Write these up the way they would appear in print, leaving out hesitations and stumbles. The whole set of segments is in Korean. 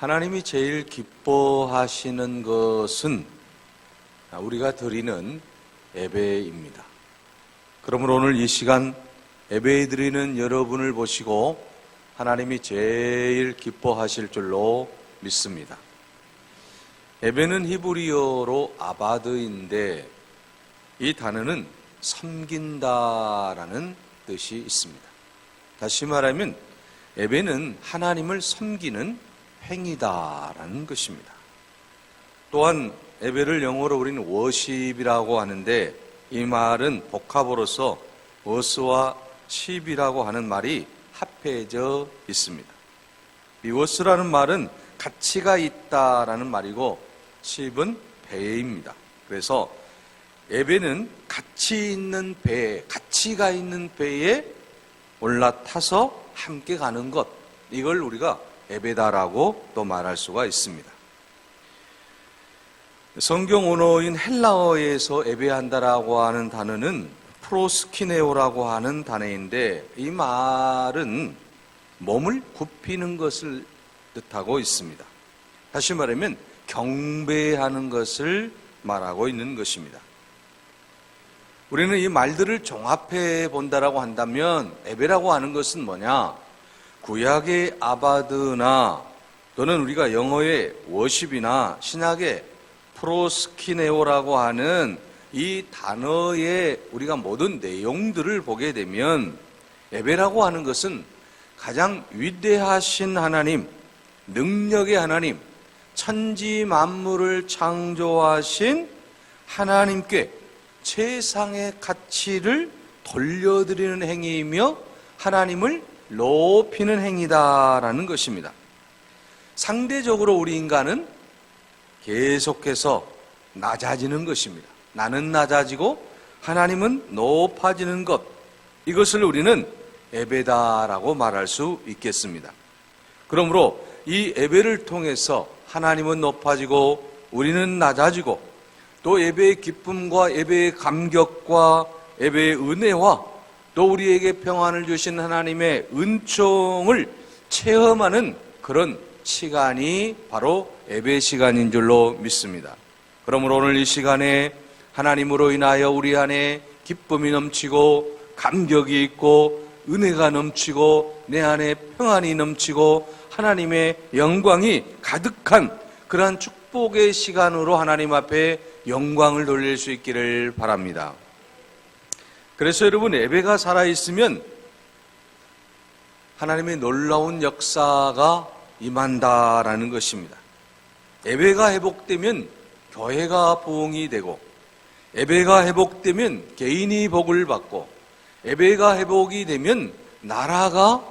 하나님이 제일 기뻐하시는 것은 우리가 드리는 예배입니다. 그러므로 오늘 이 시간 예배 드리는 여러분을 보시고 하나님이 제일 기뻐하실 줄로 믿습니다. 예배는 히브리어로 아바드인데 이 단어는 섬긴다라는 뜻이 있습니다. 다시 말하면 예배는 하나님을 섬기는 행위다라는 것입니다. 또한 예배를 영어로 우리는 워십이라고 하는데 이 말은 복합어로서 워스와 십이라고 하는 말이 합해져 있습니다. 이 워스라는 말은 가치가 있다라는 말이고 십은 배입니다. 그래서 예배는 가치 있는 배, 가치가 있는 배에 올라타서 함께 가는 것, 이걸 우리가 예배다라고 또 말할 수가 있습니다. 성경 언어인 헬라어에서 예배한다라고 하는 단어는 프로스키네오라고 하는 단어인데 이 말은 몸을 굽히는 것을 뜻하고 있습니다. 다시 말하면 경배하는 것을 말하고 있는 것입니다. 우리는 이 말들을 종합해 본다라고 한다면 예배라고 하는 것은 뭐냐? 구약의 아바드나 또는 우리가 영어의 워십이나 신약의 프로스키네오라고 하는 이 단어의 우리가 모든 내용들을 보게 되면 예배라고 하는 것은 가장 위대하신 하나님, 능력의 하나님, 천지 만물을 창조하신 하나님께 최상의 가치를 돌려드리는 행위이며 하나님을 높이는 행위다라는 것입니다. 상대적으로 우리 인간은 계속해서 낮아지는 것입니다. 나는 낮아지고 하나님은 높아지는 것, 이것을 우리는 예배다라고 말할 수 있겠습니다. 그러므로 이 예배를 통해서 하나님은 높아지고 우리는 낮아지고 또 예배의 기쁨과 예배의 감격과 예배의 은혜와 또 우리에게 평안을 주신 하나님의 은총을 체험하는 그런 시간이 바로 예배 시간인 줄로 믿습니다. 그러므로 오늘 이 시간에 하나님으로 인하여 우리 안에 기쁨이 넘치고 감격이 있고 은혜가 넘치고 내 안에 평안이 넘치고 하나님의 영광이 가득한 그러한 축복의 시간으로 하나님 앞에 영광을 돌릴 수 있기를 바랍니다. 그래서 여러분, 예배가 살아있으면 하나님의 놀라운 역사가 임한다라는 것입니다. 예배가 회복되면 교회가 부흥이 되고, 예배가 회복되면 개인이 복을 받고, 예배가 회복이 되면 나라가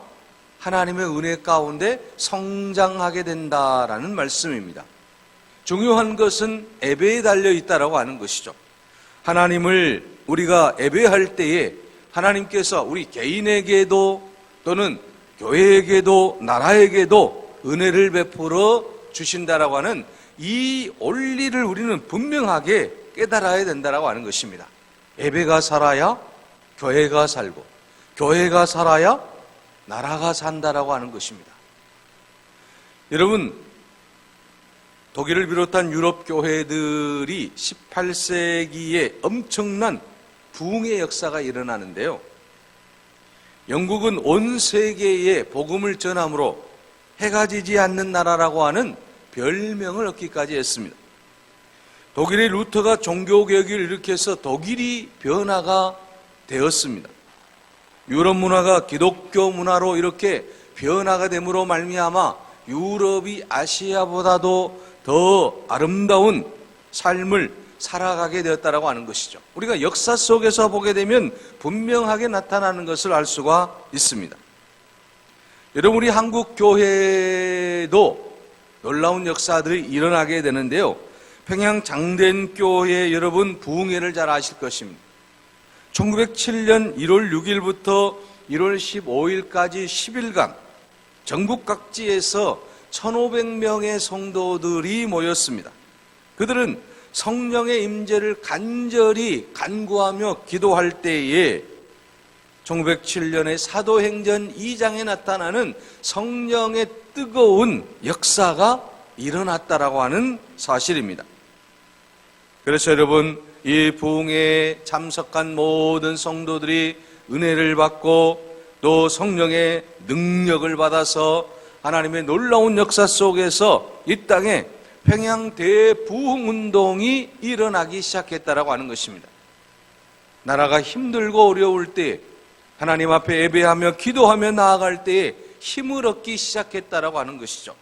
하나님의 은혜 가운데 성장하게 된다라는 말씀입니다. 중요한 것은 예배에 달려 있다라고 하는 것이죠. 하나님을 우리가 예배할 때에 하나님께서 우리 개인에게도 또는 교회에게도 나라에게도 은혜를 베풀어 주신다라고 하는 이 원리를 우리는 분명하게 깨달아야 된다라고 하는 것입니다. 예배가 살아야 교회가 살고 교회가 살아야 나라가 산다라고 하는 것입니다. 여러분, 독일을 비롯한 유럽 교회들이 18세기에 엄청난 부흥의 역사가 일어나는데요. 영국은 온 세계에 복음을 전함으로 해가 지지 않는 나라라고 하는 별명을 얻기까지 했습니다. 독일의 루터가 종교개혁을 일으켜서 독일이 변화가 되었습니다. 유럽 문화가 기독교 문화로 이렇게 변화가 됨으로 말미암아 유럽이 아시아보다도 더 아름다운 삶을 살아가게 되었다라고 하는 것이죠. 우리가 역사 속에서 보게 되면 분명하게 나타나는 것을 알 수가 있습니다. 여러분, 우리 한국 교회도 놀라운 역사들이 일어나게 되는데요. 평양 장대교회 여러분 부흥회를 잘 아실 것입니다. 1907년 1월 6일부터 1월 15일까지 10일간 전국 각지에서 1,500명의 성도들이 모였습니다. 그들은 성령의 임재를 간절히 간구하며 기도할 때에 1907년에 사도행전 2장에 나타나는 성령의 뜨거운 역사가 일어났다라고 하는 사실입니다. 그래서 여러분, 이 부흥회에 참석한 모든 성도들이 은혜를 받고 또 성령의 능력을 받아서 하나님의 놀라운 역사 속에서 이 땅에 평양 대부흥운동이 일어나기 시작했다라고 하는 것입니다. 나라가 힘들고 어려울 때 하나님 앞에 예배하며 기도하며 나아갈 때에 힘을 얻기 시작했다라고 하는 것이죠.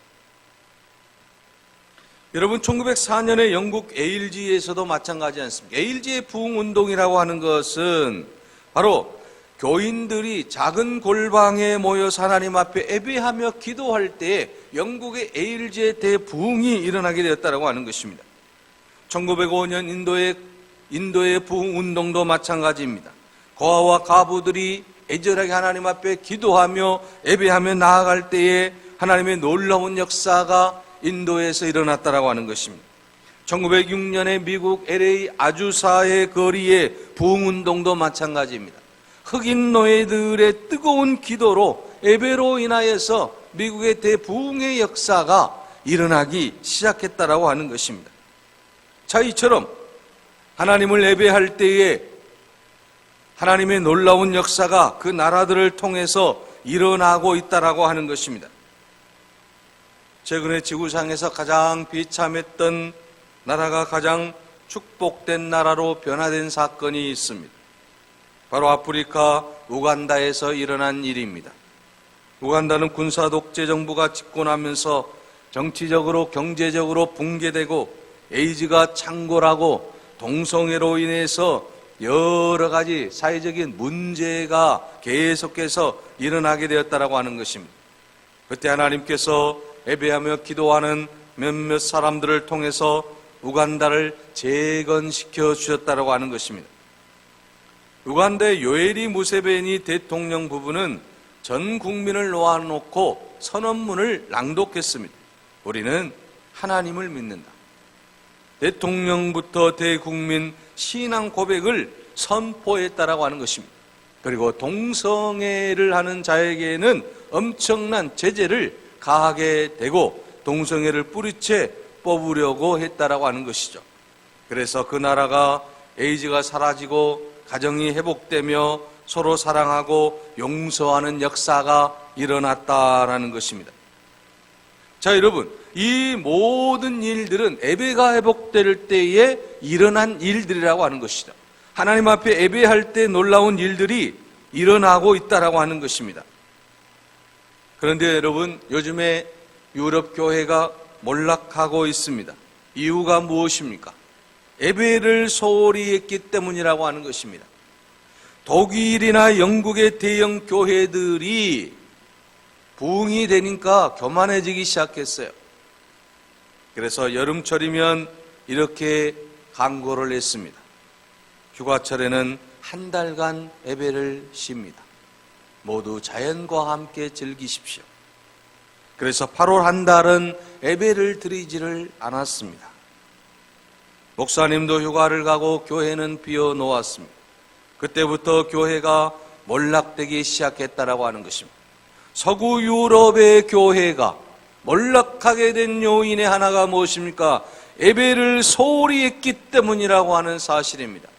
여러분, 1904년에 영국 에일지에서도 마찬가지 않습니까? 에일지의 부흥운동이라고 하는 것은 바로 교인들이 작은 골방에 모여서 하나님 앞에 예배하며 기도할 때에 영국의 에일지의 대부흥이 일어나게 되었다고 하는 것입니다. 1905년 인도의 부흥운동도 마찬가지입니다. 고아와 가부들이 애절하게 하나님 앞에 기도하며 예배하며 나아갈 때에 하나님의 놀라운 역사가 인도에서 일어났다고 하는 것입니다. 1906년에 미국 LA 아주사의 거리의 부흥운동도 마찬가지입니다. 흑인 노예들의 뜨거운 기도로 예배로 인하여서 미국의 대부흥의 역사가 일어나기 시작했다고 하는 것입니다. 자, 이처럼 하나님을 예배할 때에 하나님의 놀라운 역사가 그 나라들을 통해서 일어나고 있다고 하는 것입니다. 최근에 지구상에서 가장 비참했던 나라가 가장 축복된 나라로 변화된 사건이 있습니다. 바로 아프리카 우간다에서 일어난 일입니다. 우간다는 군사 독재 정부가 집권하면서 정치적으로 경제적으로 붕괴되고 에이즈가 창궐하고 동성애로 인해서 여러 가지 사회적인 문제가 계속해서 일어나게 되었다고 하는 것입니다. 그때 하나님께서 예배하며 기도하는 몇몇 사람들을 통해서 우간다를 재건시켜 주셨다고 하는 것입니다. 우간다의 요에리 무세베니 대통령 부부는 전 국민을 놓아놓고 선언문을 낭독했습니다. 우리는 하나님을 믿는다. 대통령부터 대국민 신앙 고백을 선포했다라고 하는 것입니다. 그리고 동성애를 하는 자에게는 엄청난 제재를 가하게 되고 동성애를 뿌리채 뽑으려고 했다라고 하는 것이죠. 그래서 그 나라가 에이즈가 사라지고 가정이 회복되며 서로 사랑하고 용서하는 역사가 일어났다라는 것입니다. 자, 여러분, 이 모든 일들은 예배가 회복될 때에 일어난 일들이라고 하는 것이다. 하나님 앞에 예배할 때 놀라운 일들이 일어나고 있다라고 하는 것입니다. 그런데 여러분, 요즘에 유럽 교회가 몰락하고 있습니다. 이유가 무엇입니까? 예배를 소홀히 했기 때문이라고 하는 것입니다. 독일이나 영국의 대형 교회들이 부흥이 되니까 교만해지기 시작했어요. 그래서 여름철이면 이렇게 광고를 했습니다. 휴가철에는 한 달간 예배를 쉽니다. 모두 자연과 함께 즐기십시오. 그래서 8월 한 달은 예배를 드리지를 않았습니다. 목사님도 휴가를 가고 교회는 비어 놓았습니다. 그때부터 교회가 몰락되기 시작했다라고 하는 것입니다. 서구 유럽의 교회가 몰락하게 된 요인의 하나가 무엇입니까? 예배를 소홀히 했기 때문이라고 하는 사실입니다.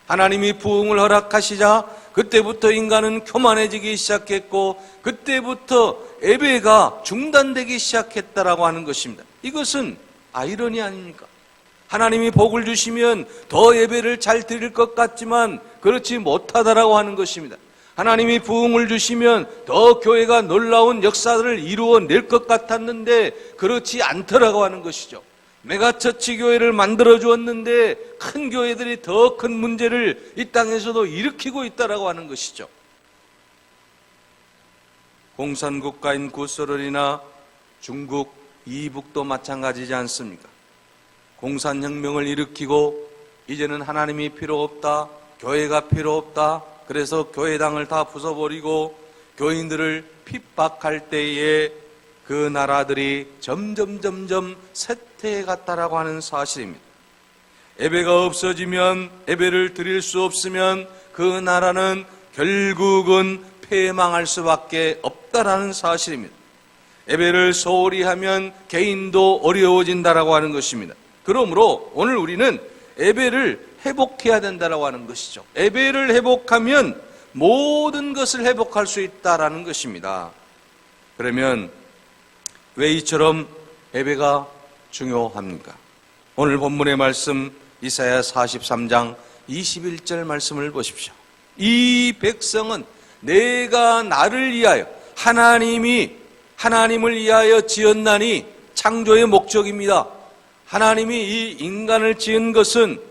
하나님이 부흥을 허락하시자 그때부터 인간은 교만해지기 시작했고 그때부터 예배가 중단되기 시작했다라고 하는 것입니다. 이것은 아이러니 아닙니까? 하나님이 복을 주시면 더 예배를 잘 드릴 것 같지만 그렇지 못하다라고 하는 것입니다. 하나님이 부흥을 주시면 더 교회가 놀라운 역사를 이루어낼 것 같았는데 그렇지 않더라고 하는 것이죠. 메가처치 교회를 만들어 주었는데 큰 교회들이 더 큰 문제를 이 땅에서도 일으키고 있다라고 하는 것이죠. 공산국가인 구소련이나 중국, 이북도 마찬가지지 않습니까? 공산혁명을 일으키고 이제는 하나님이 필요 없다, 교회가 필요 없다, 그래서 교회당을 다 부숴버리고 교인들을 핍박할 때에 그 나라들이 점점 쇠퇴해 갔다라고 하는 사실입니다. 예배가 없어지면, 예배를 드릴 수 없으면 그 나라는 결국은 패망할 수밖에 없다라는 사실입니다. 예배를 소홀히 하면 개인도 어려워진다라고 하는 것입니다. 그러므로 오늘 우리는 예배를 회복해야 된다라고 하는 것이죠. 예배를 회복하면 모든 것을 회복할 수 있다라는 것입니다. 그러면 왜 이처럼 예배가 중요합니까? 오늘 본문의 말씀 이사야 43장 21절 말씀을 보십시오. 이 백성은 내가 나를 위하여 하나님을 위하여 지었나니 창조의 목적입니다. 하나님이 이 인간을 지은 것은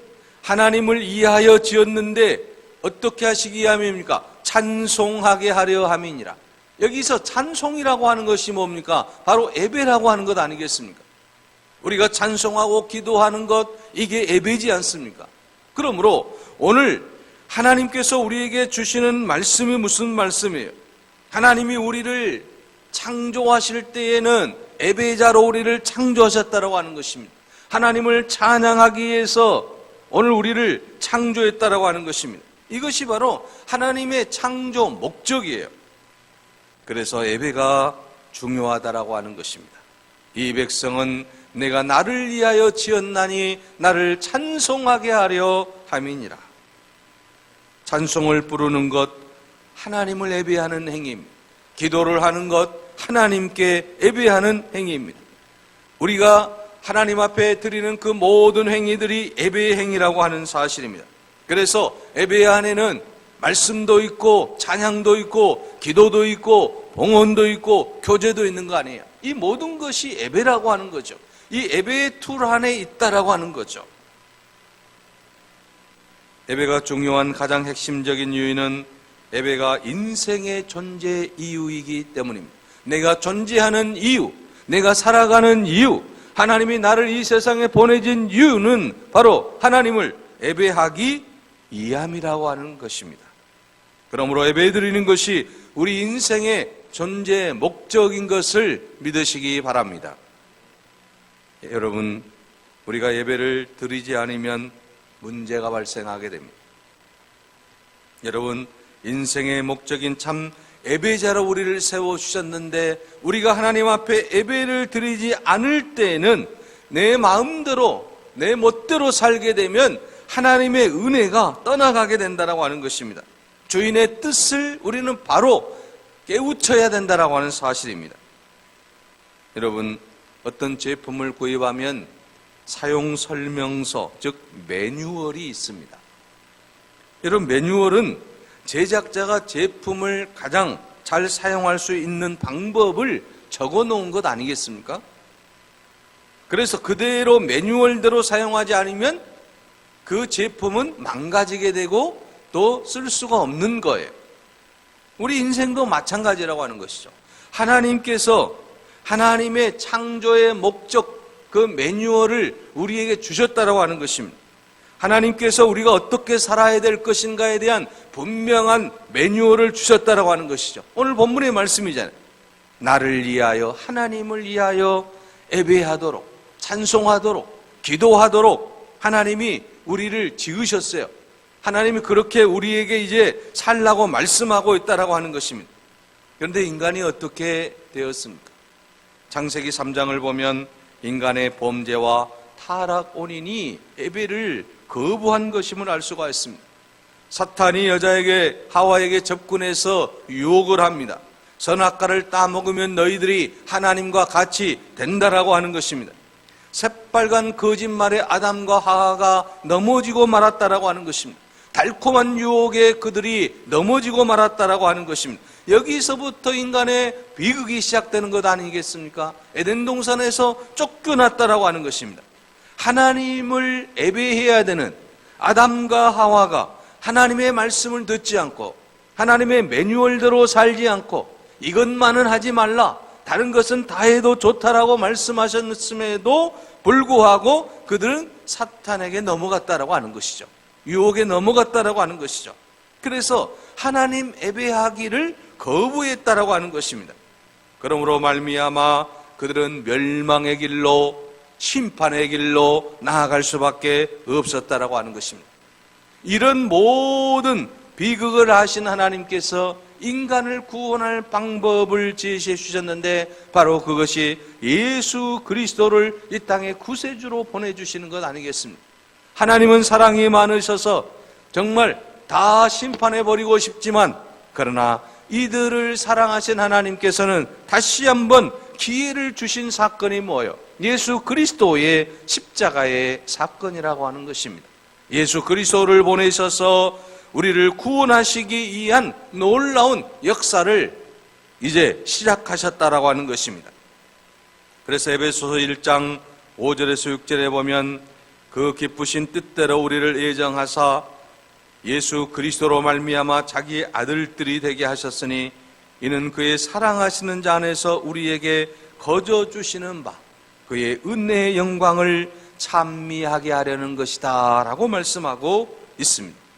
하나님을 위하여 지었는데 어떻게 하시기 위함입니까? 찬송하게 하려 함이니라. 여기서 찬송이라고 하는 것이 뭡니까? 바로 예배라고 하는 것 아니겠습니까? 우리가 찬송하고 기도하는 것, 이게 예배지 않습니까? 그러므로 오늘 하나님께서 우리에게 주시는 말씀이 무슨 말씀이에요? 하나님이 우리를 창조하실 때에는 예배자로 우리를 창조하셨다라고 하는 것입니다. 하나님을 찬양하기 위해서 오늘 우리를 창조했다라고 하는 것입니다. 이것이 바로 하나님의 창조 목적이에요. 그래서 예배가 중요하다라고 하는 것입니다. 이 백성은 내가 나를 위하여 지었나니 나를 찬송하게 하려 함이니라. 찬송을 부르는 것, 하나님을 예배하는 행위입니다. 기도를 하는 것, 하나님께 예배하는 행위입니다. 우리가 하나님 앞에 드리는 그 모든 행위들이 예배의 행위라고 하는 사실입니다. 그래서 예배 안에는 말씀도 있고 찬양도 있고 기도도 있고 봉헌도 있고 교제도 있는 거 아니에요. 이 모든 것이 예배라고 하는 거죠. 이 예배의 툴 안에 있다라고 하는 거죠. 예배가 중요한 가장 핵심적인 이유는 예배가 인생의 존재 이유이기 때문입니다. 내가 존재하는 이유, 내가 살아가는 이유, 하나님이 나를 이 세상에 보내준 이유는 바로 하나님을 예배하기 위함이라고 하는 것입니다. 그러므로 예배드리는 것이 우리 인생의 존재 목적인 것을 믿으시기 바랍니다. 여러분, 우리가 예배를 드리지 않으면 문제가 발생하게 됩니다. 여러분, 인생의 목적인 참 예배자로 우리를 세워주셨는데 우리가 하나님 앞에 예배를 드리지 않을 때에는 내 마음대로 내 멋대로 살게 되면 하나님의 은혜가 떠나가게 된다라고 하는 것입니다. 주인의 뜻을 우리는 바로 깨우쳐야 된다라고 하는 사실입니다. 여러분, 어떤 제품을 구입하면 사용 설명서, 즉 매뉴얼이 있습니다. 여러분, 매뉴얼은 제작자가 제품을 가장 잘 사용할 수 있는 방법을 적어 놓은 것 아니겠습니까? 그래서 그대로 매뉴얼대로 사용하지 않으면 그 제품은 망가지게 되고 또 쓸 수가 없는 거예요. 우리 인생도 마찬가지라고 하는 것이죠. 하나님께서 하나님의 창조의 목적, 그 매뉴얼을 우리에게 주셨다라고 하는 것입니다. 하나님께서 우리가 어떻게 살아야 될 것인가에 대한 분명한 매뉴얼을 주셨다라고 하는 것이죠. 오늘 본문의 말씀이잖아요. 나를 위하여, 하나님을 위하여 예배하도록, 찬송하도록, 기도하도록 하나님이 우리를 지으셨어요. 하나님이 그렇게 우리에게 이제 살라고 말씀하고 있다라고 하는 것입니다. 그런데 인간이 어떻게 되었습니까? 창세기 3장을 보면 인간의 범죄와 타락 원인이 예배를 거부한 것임을 알 수가 있습니다. 사탄이 여자에게, 하와에게 접근해서 유혹을 합니다. 선악과를 따먹으면 너희들이 하나님과 같이 된다라고 하는 것입니다. 새빨간 거짓말에 아담과 하와가 넘어지고 말았다라고 하는 것입니다. 달콤한 유혹에 그들이 넘어지고 말았다라고 하는 것입니다. 여기서부터 인간의 비극이 시작되는 것 아니겠습니까? 에덴 동산에서 쫓겨났다라고 하는 것입니다. 하나님을 예배해야 되는 아담과 하와가 하나님의 말씀을 듣지 않고 하나님의 매뉴얼대로 살지 않고 이것만은 하지 말라, 다른 것은 다 해도 좋다라고 말씀하셨음에도 불구하고 그들은 사탄에게 넘어갔다라고 하는 것이죠. 유혹에 넘어갔다라고 하는 것이죠. 그래서 하나님 예배하기를 거부했다라고 하는 것입니다. 그러므로 말미암아 그들은 멸망의 길로, 심판의 길로 나아갈 수밖에 없었다라고 하는 것입니다. 이런 모든 비극을 하신 하나님께서 인간을 구원할 방법을 제시해 주셨는데 바로 그것이 예수 그리스도를 이 땅에 구세주로 보내주시는 것 아니겠습니까? 하나님은 사랑이 많으셔서 정말 다 심판해버리고 싶지만 그러나 이들을 사랑하신 하나님께서는 다시 한번 기회를 주신 사건이 뭐예요? 예수 그리스도의 십자가의 사건이라고 하는 것입니다. 예수 그리스도를 보내셔서 우리를 구원하시기 위한 놀라운 역사를 이제 시작하셨다라고 하는 것입니다. 그래서 에베소서 1장 5절에서 6절에 보면 그 기쁘신 뜻대로 우리를 예정하사 예수 그리스도로 말미암아 자기 아들들이 되게 하셨으니 이는 그의 사랑하시는 자 안에서 우리에게 거저 주시는 바 그의 은혜의 영광을 찬미하게 하려는 것이다 라고 말씀하고 있습니다.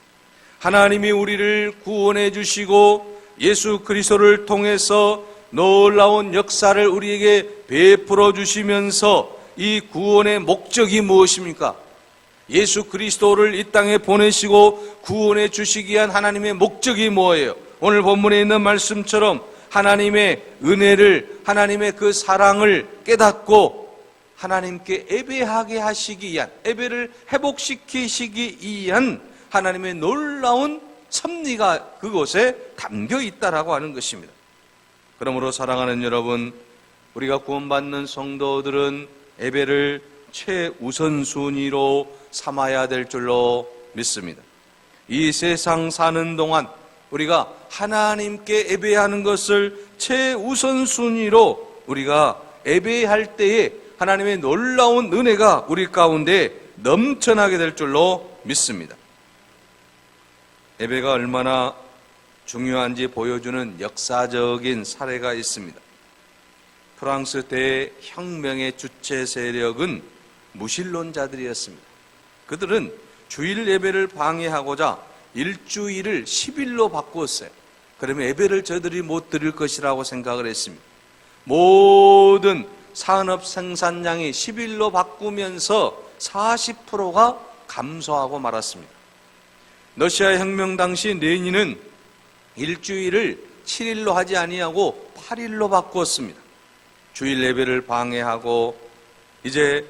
하나님이 우리를 구원해 주시고 예수 그리스도를 통해서 놀라운 역사를 우리에게 베풀어 주시면서 이 구원의 목적이 무엇입니까? 예수 그리스도를 이 땅에 보내시고 구원해 주시기 위한 하나님의 목적이 뭐예요? 오늘 본문에 있는 말씀처럼 하나님의 은혜를, 하나님의 그 사랑을 깨닫고 하나님께 예배하게 하시기 위한, 예배를 회복시키시기 위한 하나님의 놀라운 섭리가 그곳에 담겨 있다라고 하는 것입니다. 그러므로 사랑하는 여러분, 우리가 구원받는 성도들은 예배를 최우선순위로 삼아야 될 줄로 믿습니다. 이 세상 사는 동안 우리가 하나님께 예배하는 것을 최우선순위로 우리가 예배할 때에 하나님의 놀라운 은혜가 우리 가운데 넘쳐나게 될 줄로 믿습니다. 예배가 얼마나 중요한지 보여주는 역사적인 사례가 있습니다. 프랑스 대혁명의 주체 세력은 무신론자들이었습니다. 그들은 주일 예배를 방해하고자 일주일을 10일로 바꾸었어요. 그러면 예배를 저들이 못 드릴 것이라고 생각을 했습니다. 모든 산업 생산량이 10일로 바꾸면서 40%가 감소하고 말았습니다. 러시아 혁명 당시 레닌은 일주일을 7일로 하지 아니하고 8일로 바꾸었습니다. 주일 예배를 방해하고 이제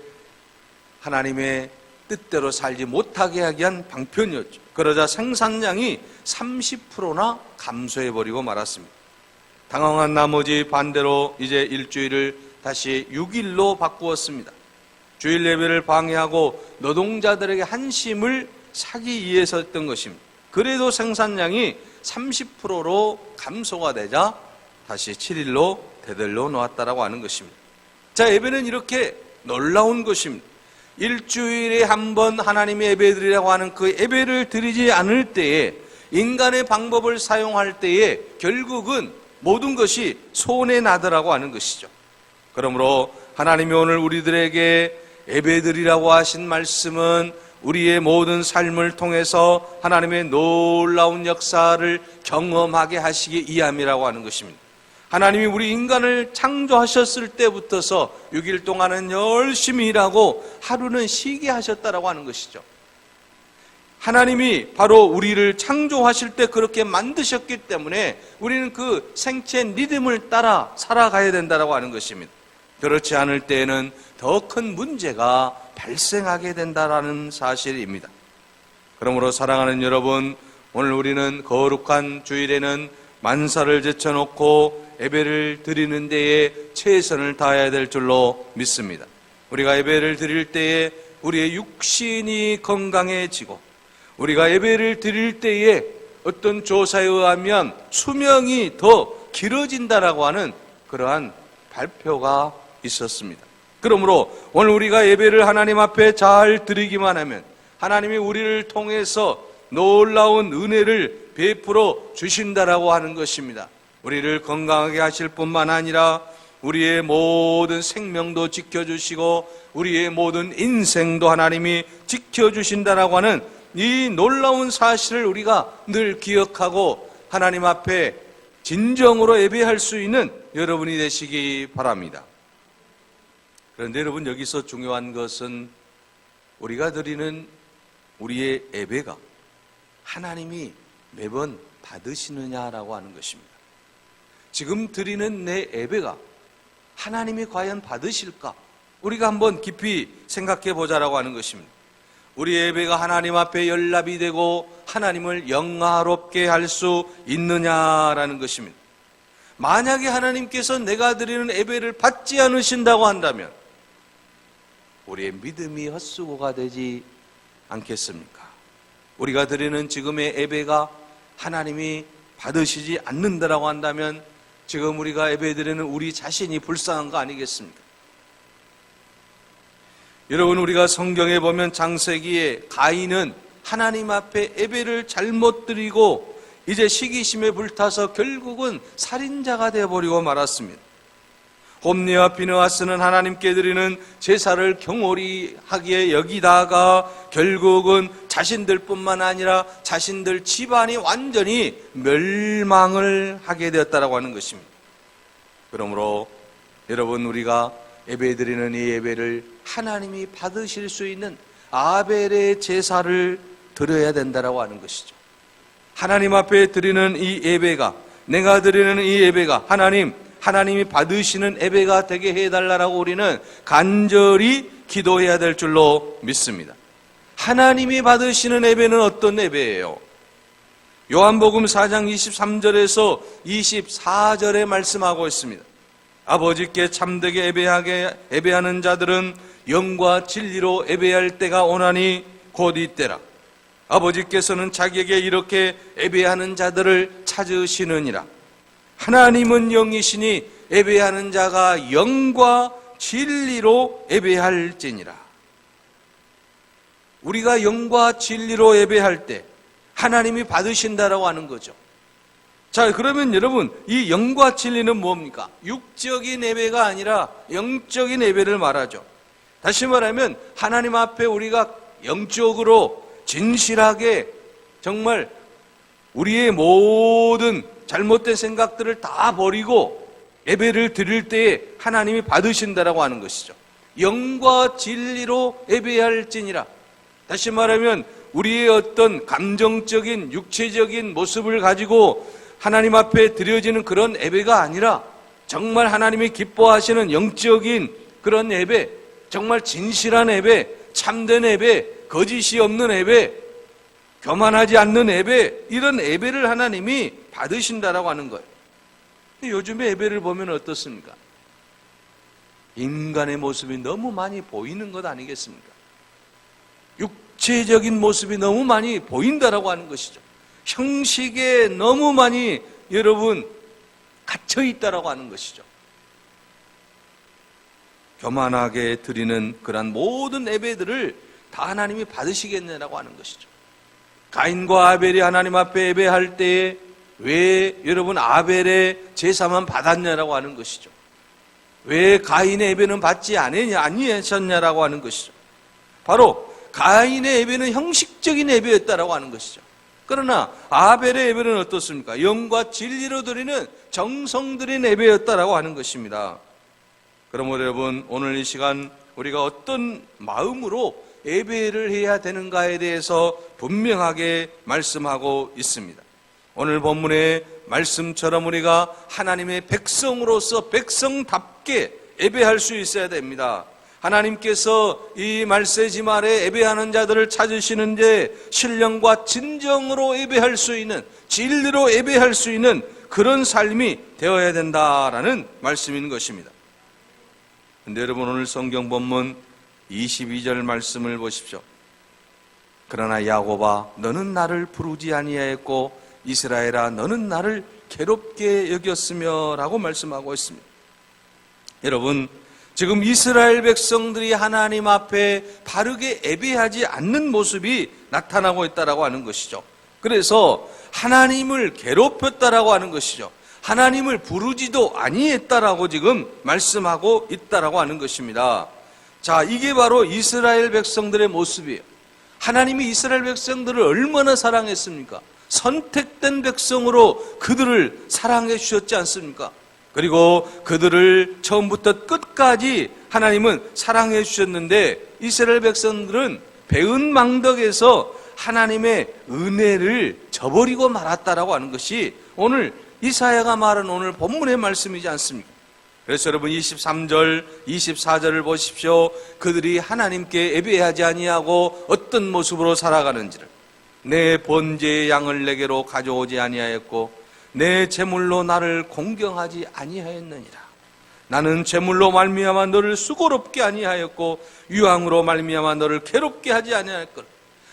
하나님의 뜻대로 살지 못하게 하기 위한 방편이었죠. 그러자 생산량이 30%나 감소해버리고 말았습니다. 당황한 나머지 반대로 이제 일주일을 다시 6일로 바꾸었습니다. 주일 예배를 방해하고 노동자들에게 한심을 사기 위해서였던 것입니다. 그래도 생산량이 30%로 감소가 되자 다시 7일로 되돌려 놓았다라고 하는 것입니다. 자, 예배는 이렇게 놀라운 것입니다. 일주일에 한 번 하나님의 예배 드리라고 하는 그 예배를 드리지 않을 때에, 인간의 방법을 사용할 때에 결국은 모든 것이 손해 나더라고 하는 것이죠. 그러므로 하나님이 오늘 우리들에게 예배 드리라고 하신 말씀은 우리의 모든 삶을 통해서 하나님의 놀라운 역사를 경험하게 하시기 위함이라고 하는 것입니다. 하나님이 우리 인간을 창조하셨을 때부터서 6일 동안은 열심히 일하고 하루는 쉬게 하셨다라고 하는 것이죠. 하나님이 바로 우리를 창조하실 때 그렇게 만드셨기 때문에 우리는 그 생체 리듬을 따라 살아가야 된다라고 하는 것입니다. 그렇지 않을 때에는 더 큰 문제가 발생하게 된다라는 사실입니다. 그러므로 사랑하는 여러분, 오늘 우리는 거룩한 주일에는 만사를 제쳐놓고 예배를 드리는 데에 최선을 다해야 될 줄로 믿습니다. 우리가 예배를 드릴 때에 우리의 육신이 건강해지고, 우리가 예배를 드릴 때에 어떤 조사에 의하면 수명이 더 길어진다라고 하는 그러한 발표가 있었습니다. 그러므로 오늘 우리가 예배를 하나님 앞에 잘 드리기만 하면 하나님이 우리를 통해서 놀라운 은혜를 베풀어 주신다라고 하는 것입니다. 우리를 건강하게 하실 뿐만 아니라 우리의 모든 생명도 지켜주시고 우리의 모든 인생도 하나님이 지켜주신다라고 하는 이 놀라운 사실을 우리가 늘 기억하고 하나님 앞에 진정으로 예배할 수 있는 여러분이 되시기 바랍니다. 그런데 여러분, 여기서 중요한 것은 우리가 드리는 우리의 예배가 하나님이 매번 받으시느냐라고 하는 것입니다. 지금 드리는 내 예배가 하나님이 과연 받으실까? 우리가 한번 깊이 생각해 보자라고 하는 것입니다. 우리 예배가 하나님 앞에 연락이 되고 하나님을 영화롭게 할 수 있느냐라는 것입니다. 만약에 하나님께서 내가 드리는 예배를 받지 않으신다고 한다면 우리의 믿음이 헛수고가 되지 않겠습니까? 우리가 드리는 지금의 예배가 하나님이 받으시지 않는다라고 한다면 지금 우리가 예배 드리는 우리 자신이 불쌍한 거 아니겠습니까? 여러분, 우리가 성경에 보면 창세기에 가인은 하나님 앞에 예배를 잘못 드리고 이제 시기심에 불타서 결국은 살인자가 되어버리고 말았습니다. 홈리와 비느하스는 하나님께 드리는 제사를 경홀히 하기에 여기다가 결국은 자신들뿐만 아니라 자신들 집안이 완전히 멸망을 하게 되었다라고 하는 것입니다. 그러므로 여러분, 우리가 예배드리는 이 예배를 하나님이 받으실 수 있는 아벨의 제사를 드려야 된다라고 하는 것이죠. 하나님 앞에 드리는 이 예배가, 내가 드리는 이 예배가 하나님이 받으시는 예배가 되게 해달라고 우리는 간절히 기도해야 될 줄로 믿습니다. 하나님이 받으시는 예배는 어떤 예배예요? 요한복음 4장 23절에서 24절에 말씀하고 있습니다. 아버지께 참되게 예배하는 자들은 영과 진리로 예배할 때가 오나니 곧 이때라. 아버지께서는 자기에게 이렇게 예배하는 자들을 찾으시느니라. 하나님은 영이시니 예배하는 자가 영과 진리로 예배할지니라. 우리가 영과 진리로 예배할 때 하나님이 받으신다라고 하는 거죠. 자, 그러면 여러분, 이 영과 진리는 뭡니까? 육적인 예배가 아니라 영적인 예배를 말하죠. 다시 말하면 하나님 앞에 우리가 영적으로 진실하게 정말 우리의 모든 잘못된 생각들을 다 버리고 예배를 드릴 때에 하나님이 받으신다라고 하는 것이죠. 영과 진리로 예배할지니라. 다시 말하면 우리의 어떤 감정적인 육체적인 모습을 가지고 하나님 앞에 드려지는 그런 예배가 아니라 정말 하나님이 기뻐하시는 영적인 그런 예배, 정말 진실한 예배, 참된 예배, 거짓이 없는 예배, 교만하지 않는 예배, 이런 예배를 하나님이 받으신다라고 하는 거예요. 요즘에 예배를 보면 어떻습니까? 인간의 모습이 너무 많이 보이는 것 아니겠습니까? 육체적인 모습이 너무 많이 보인다라고 하는 것이죠. 형식에 너무 많이 여러분 갇혀 있다라고 하는 것이죠. 교만하게 드리는 그런 모든 예배들을 다 하나님이 받으시겠냐라고 하는 것이죠. 가인과 아벨이 하나님 앞에 예배할 때에 왜 여러분 아벨의 제사만 받았냐라고 하는 것이죠. 왜 가인의 예배는 받지 아니하셨냐라고 하는 것이죠. 바로 가인의 예배는 형식적인 예배였다라고 하는 것이죠. 그러나 아벨의 예배는 어떻습니까? 영과 진리로 드리는 정성 들인 예배였다라고 하는 것입니다. 그러므로 여러분, 오늘 이 시간 우리가 어떤 마음으로 예배를 해야 되는가에 대해서 분명하게 말씀하고 있습니다. 오늘 본문의 말씀처럼 우리가 하나님의 백성으로서 백성답게 예배할 수 있어야 됩니다. 하나님께서 이 말세지 말에 예배하는 자들을 찾으시는데 신령과 진정으로 예배할 수 있는, 진리로 예배할 수 있는 그런 삶이 되어야 된다라는 말씀인 것입니다. 그런데 여러분, 오늘 성경 본문 22절 말씀을 보십시오. 그러나 야곱아, 너는 나를 부르지 아니하였고 이스라엘아, 너는 나를 괴롭게 여겼으며 라고 말씀하고 있습니다. 여러분, 지금 이스라엘 백성들이 하나님 앞에 바르게 예배하지 않는 모습이 나타나고 있다라고 하는 것이죠. 그래서 하나님을 괴롭혔다라고 하는 것이죠. 하나님을 부르지도 아니했다라고 지금 말씀하고 있다라고 하는 것입니다. 자, 이게 바로 이스라엘 백성들의 모습이에요. 하나님이 이스라엘 백성들을 얼마나 사랑했습니까? 선택된 백성으로 그들을 사랑해 주셨지 않습니까? 그리고 그들을 처음부터 끝까지 하나님은 사랑해 주셨는데 이스라엘 백성들은 배은망덕에서 하나님의 은혜를 저버리고 말았다라고 하는 것이 오늘 이사야가 말한 오늘 본문의 말씀이지 않습니까? 그래서 여러분 23절, 24절을 보십시오. 그들이 하나님께 예배하지 아니하고 어떤 모습으로 살아가는지를, 내 번제의 양을 내게로 가져오지 아니하였고 내 제물로 나를 공경하지 아니하였느니라. 나는 제물로 말미암아 너를 수고롭게 아니하였고 유황으로 말미암아 너를 괴롭게 하지 아니하였거늘.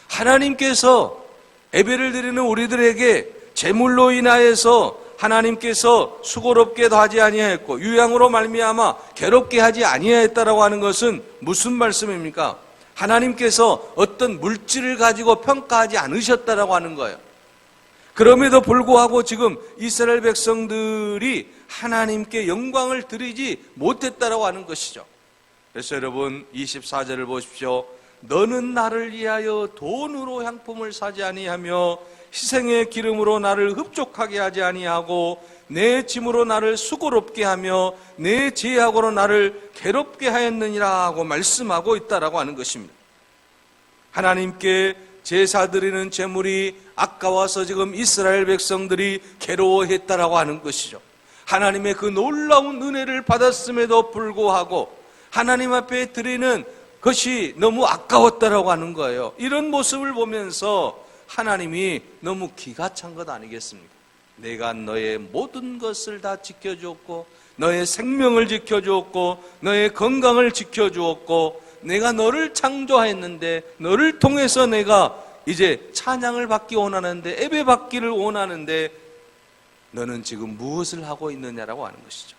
하나님께서 예배를 드리는 우리들에게 제물로 인하여서 하나님께서 수고롭게도 하지 아니하였고 유향으로 말미암아 괴롭게 하지 아니하였다라고 하는 것은 무슨 말씀입니까? 하나님께서 어떤 물질을 가지고 평가하지 않으셨다라고 하는 거예요. 그럼에도 불구하고 지금 이스라엘 백성들이 하나님께 영광을 드리지 못했다라고 하는 것이죠. 그래서 여러분 24절을 보십시오. 너는 나를 위하여 돈으로 향품을 사지 아니하며 희생의 기름으로 나를 흡족하게 하지 아니하고 내 짐으로 나를 수고롭게 하며 내 제약으로 나를 괴롭게 하였느니라 하고 말씀하고 있다라고 하는 것입니다. 하나님께 제사 드리는 제물이 아까워서 지금 이스라엘 백성들이 괴로워했다라고 하는 것이죠. 하나님의 그 놀라운 은혜를 받았음에도 불구하고 하나님 앞에 드리는 것이 너무 아까웠다라고 하는 거예요. 이런 모습을 보면서 하나님이 너무 기가 찬 것 아니겠습니까? 내가 너의 모든 것을 다 지켜주었고 너의 생명을 지켜주었고 너의 건강을 지켜주었고 내가 너를 창조하였는데 너를 통해서 내가 이제 찬양을 받기 원하는데 예배 받기를 원하는데 너는 지금 무엇을 하고 있느냐라고 하는 것이죠.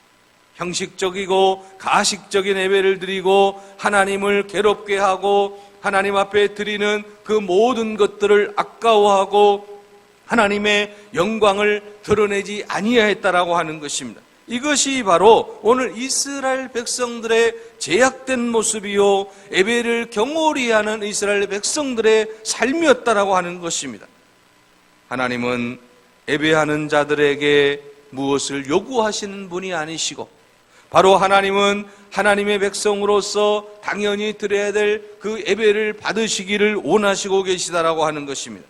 형식적이고 가식적인 예배를 드리고 하나님을 괴롭게 하고 하나님 앞에 드리는 그 모든 것들을 아까워하고 하나님의 영광을 드러내지 아니하였다라고 하는 것입니다. 이것이 바로 오늘 이스라엘 백성들의 제약된 모습이요 예배를 경홀히 하는 이스라엘 백성들의 삶이었다라고 하는 것입니다. 하나님은 예배하는 자들에게 무엇을 요구하시는 분이 아니시고 바로 하나님은 하나님의 백성으로서 당연히 드려야 될 그 예배를 받으시기를 원하시고 계시다라고 하는 것입니다.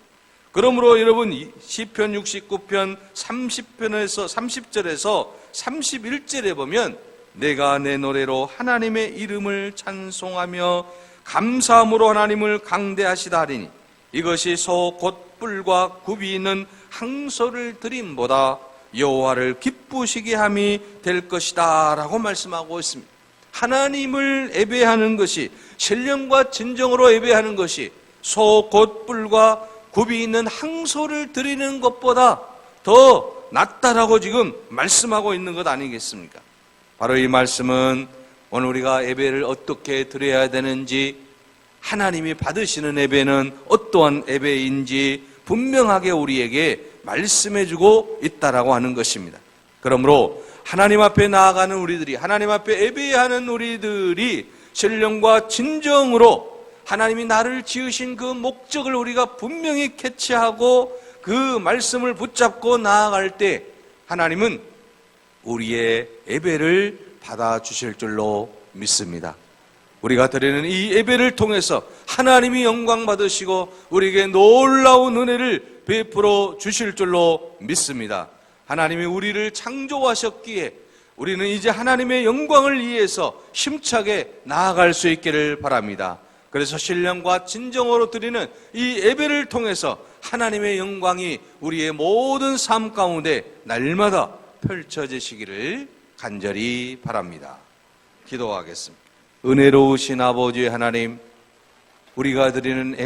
그러므로 여러분 시편 69편 30편에서 30절에서 31절에 보면 내가 내 노래로 하나님의 이름을 찬송하며 감사함으로 하나님을 강대하시다 하리니 이것이 소 곧 뿔과 굽이 있는 항소를 드림보다 여호와를 기쁘시게 함이 될 것이다 라고 말씀하고 있습니다. 하나님을 예배하는 것이 신령과 진정으로 예배하는 것이 소 곧 뿔과 굽이 있는 항소를 드리는 것보다 더 낫다라고 지금 말씀하고 있는 것 아니겠습니까? 바로 이 말씀은 오늘 우리가 예배를 어떻게 드려야 되는지 하나님이 받으시는 예배는 어떠한 예배인지 분명하게 우리에게 말씀해주고 있다라고 하는 것입니다. 그러므로 하나님 앞에 나아가는 우리들이 하나님 앞에 예배하는 우리들이 신령과 진정으로 하나님이 나를 지으신 그 목적을 우리가 분명히 캐치하고 그 말씀을 붙잡고 나아갈 때 하나님은 우리의 예배를 받아주실 줄로 믿습니다. 우리가 드리는 이 예배를 통해서 하나님이 영광 받으시고 우리에게 놀라운 은혜를 베풀어 주실 줄로 믿습니다. 하나님이 우리를 창조하셨기에 우리는 이제 하나님의 영광을 위해서 힘차게 나아갈 수 있기를 바랍니다. 그래서 신령과 진정으로 드리는 이 예배를 통해서 하나님의 영광이 우리의 모든 삶 가운데 날마다 펼쳐지시기를 간절히 바랍니다. 기도하겠습니다. 은혜로우신 아버지 하나님, 우리가 드리는